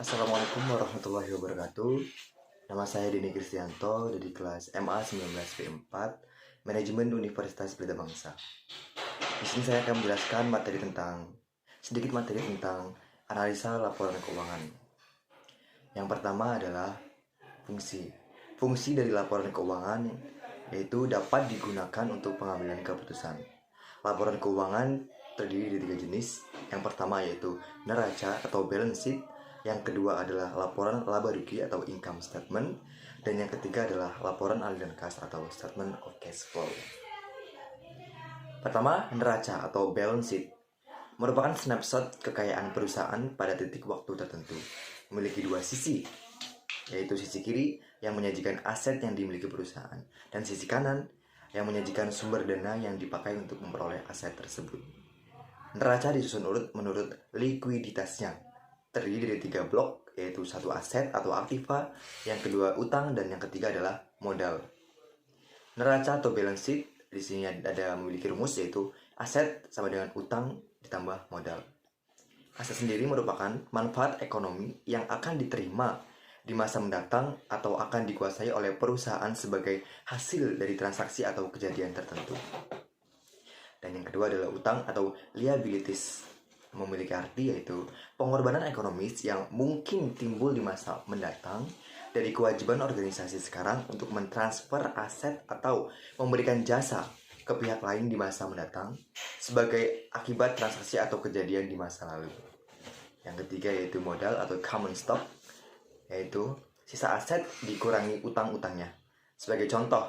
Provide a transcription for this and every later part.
Assalamualaikum warahmatullahi wabarakatuh. Nama saya Denny Kristianto dari kelas MA 19B4 Manajemen Universitas Pelita Bangsa. Di sini saya akan menjelaskan sedikit materi tentang analisa laporan keuangan. Yang pertama adalah fungsi. Fungsi dari laporan keuangan yaitu dapat digunakan untuk pengambilan keputusan. Laporan keuangan terdiri dari 3 jenis. Yang pertama yaitu neraca atau balance sheet. Yang kedua adalah laporan laba rugi atau income statement. Dan yang ketiga adalah laporan aliran kas atau statement of cash flow. Pertama, neraca atau balance sheet merupakan snapshot kekayaan perusahaan pada titik waktu tertentu. Memiliki 2 sisi, yaitu sisi kiri yang menyajikan aset yang dimiliki perusahaan dan sisi kanan yang menyajikan sumber dana yang dipakai untuk memperoleh aset tersebut. Neraca disusun urut menurut likuiditasnya, terdiri dari 3 blok, yaitu 1 aset atau aktiva, yang kedua utang, dan yang ketiga adalah modal. Neraca atau balance sheet di sini ada memiliki rumus, yaitu aset sama dengan utang ditambah modal. Aset sendiri merupakan manfaat ekonomi yang akan diterima di masa mendatang atau akan dikuasai oleh perusahaan sebagai hasil dari transaksi atau kejadian tertentu. Dan yang kedua adalah utang atau liabilities, memiliki arti yaitu pengorbanan ekonomis yang mungkin timbul di masa mendatang dari kewajiban organisasi sekarang untuk mentransfer aset atau memberikan jasa ke pihak lain di masa mendatang sebagai akibat transaksi atau kejadian di masa lalu. Yang ketiga yaitu modal atau common stock, yaitu sisa aset dikurangi utang-utangnya. Sebagai contoh,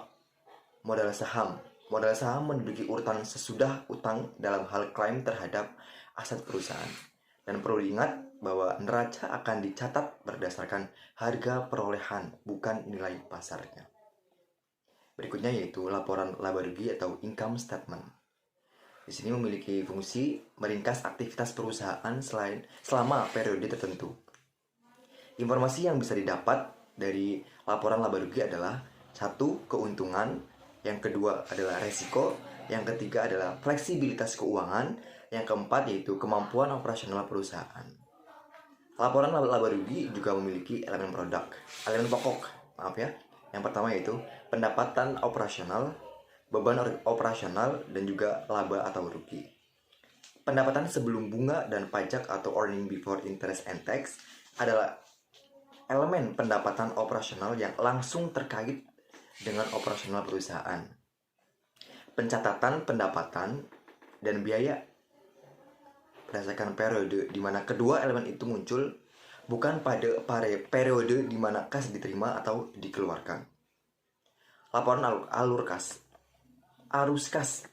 modal saham. Modal saham menduduki urutan sesudah utang dalam hal klaim terhadap aset perusahaan. Dan perlu diingat bahwa neraca akan dicatat berdasarkan harga perolehan, bukan nilai pasarnya. Berikutnya yaitu laporan laba rugi atau income statement. Di sini memiliki fungsi meringkas aktivitas perusahaan selama periode tertentu. Informasi yang bisa didapat dari laporan laba rugi adalah 1. Keuntungan, yang kedua adalah resiko, yang ketiga adalah fleksibilitas keuangan, yang keempat yaitu kemampuan operasional perusahaan. Laporan laba rugi juga memiliki elemen pokok. Yang pertama yaitu pendapatan operasional, beban operasional, dan juga laba atau rugi. Pendapatan sebelum bunga dan pajak atau earning before interest and tax adalah elemen pendapatan operasional yang langsung terkait dengan operasional perusahaan. Pencatatan pendapatan dan biaya berdasarkan periode di mana kedua elemen itu muncul, bukan pada periode di mana kas diterima atau dikeluarkan. Laporan arus kas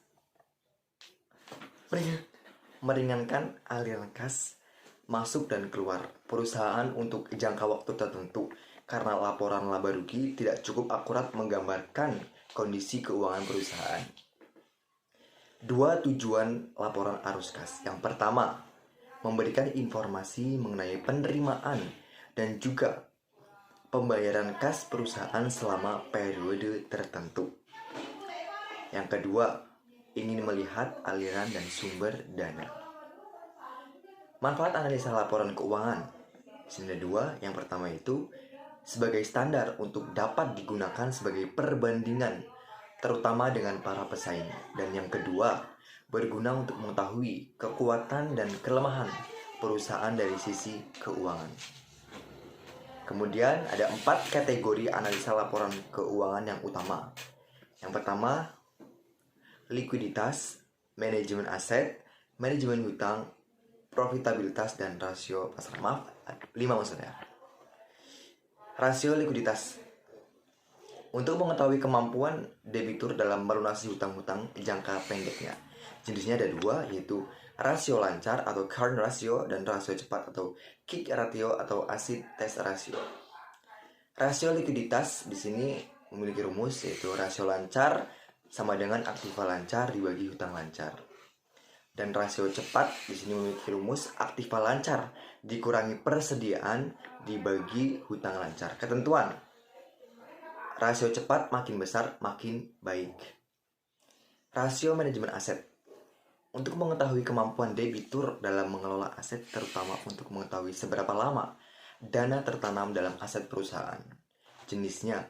meringankan aliran kas masuk dan keluar perusahaan untuk jangka waktu tertentu karena laporan laba rugi tidak cukup akurat menggambarkan kondisi keuangan perusahaan. 2 tujuan laporan arus kas. Yang pertama, memberikan informasi mengenai penerimaan dan juga pembayaran kas perusahaan selama periode tertentu. Yang kedua, ingin melihat aliran dan sumber dana. Manfaat analisa laporan keuangan. Di sini ada 2. Yang pertama itu sebagai standar untuk dapat digunakan sebagai perbandingan terutama dengan para pesaing. Dan yang kedua, berguna untuk mengetahui kekuatan dan kelemahan perusahaan dari sisi keuangan. Kemudian ada 4 kategori analisa laporan keuangan yang utama. Yang pertama, likuiditas, manajemen aset, manajemen hutang, profitabilitas, dan rasio pasar. 5 maksudnya. Rasio likuiditas. Untuk mengetahui kemampuan debitur dalam melunasi hutang-hutang jangka pendeknya. Jenisnya ada 2, yaitu rasio lancar atau current ratio dan rasio cepat atau quick ratio atau acid test ratio. Rasio likuiditas di sini memiliki rumus, yaitu rasio lancar sama dengan aktiva lancar dibagi hutang lancar. Dan rasio cepat di sini memiliki rumus aktiva lancar dikurangi persediaan dibagi hutang lancar. Ketentuan: rasio cepat makin besar makin baik. Rasio manajemen aset. Untuk mengetahui kemampuan debitur dalam mengelola aset, terutama untuk mengetahui seberapa lama dana tertanam dalam aset perusahaan. Jenisnya,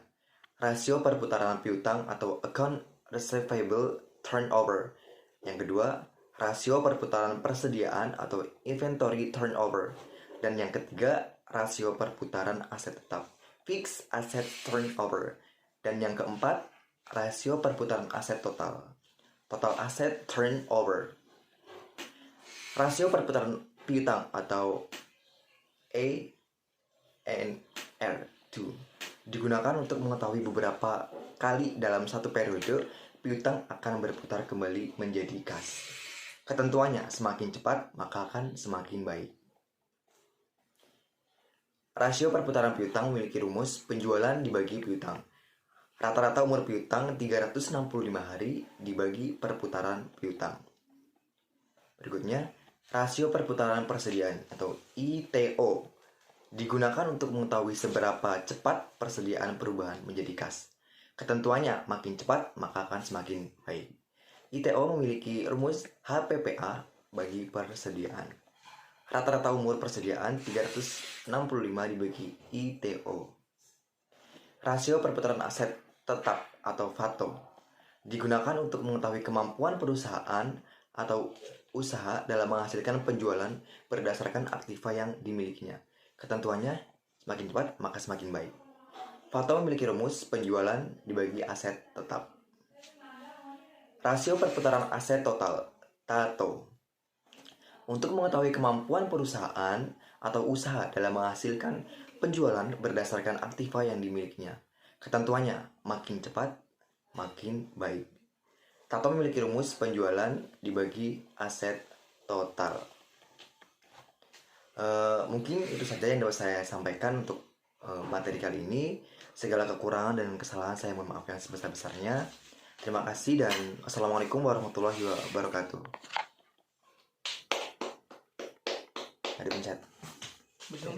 rasio perputaran piutang atau account receivable turnover. Yang kedua, rasio perputaran persediaan atau inventory turnover. Dan yang ketiga, rasio perputaran aset tetap, fixed asset turnover. Dan yang keempat, rasio perputaran aset total, total asset turnover. Rasio perputaran piutang atau ANR2 digunakan untuk mengetahui beberapa kali dalam satu periode piutang akan berputar kembali menjadi kas. Ketentuannya, semakin cepat maka akan semakin baik. Rasio perputaran piutang memiliki rumus penjualan dibagi piutang. Rata-rata umur piutang 365 hari dibagi perputaran piutang. Berikutnya, rasio perputaran persediaan atau ITO digunakan untuk mengetahui seberapa cepat persediaan perubahan menjadi kas. Ketentuannya, makin cepat maka akan semakin baik. ITO memiliki rumus HPPA bagi persediaan. Rata-rata umur persediaan 365 dibagi ITO. Rasio perputaran aset tetap atau FATO digunakan untuk mengetahui kemampuan perusahaan atau usaha dalam menghasilkan penjualan berdasarkan aktiva yang dimilikinya. Ketentuannya, semakin cepat maka semakin baik. FATO memiliki rumus penjualan dibagi aset tetap. Rasio perputaran aset total, TATO, untuk mengetahui kemampuan perusahaan atau usaha dalam menghasilkan penjualan berdasarkan aktiva yang dimilikinya. Ketentuannya, makin cepat makin baik. TATO memiliki rumus penjualan dibagi aset total. Mungkin itu saja yang dapat saya sampaikan untuk materi kali ini. Segala kekurangan dan kesalahan saya mohon maaf yang sebesar-besarnya. Terima kasih dan assalamualaikum warahmatullahi wabarakatuh. Ada pencet. Betul.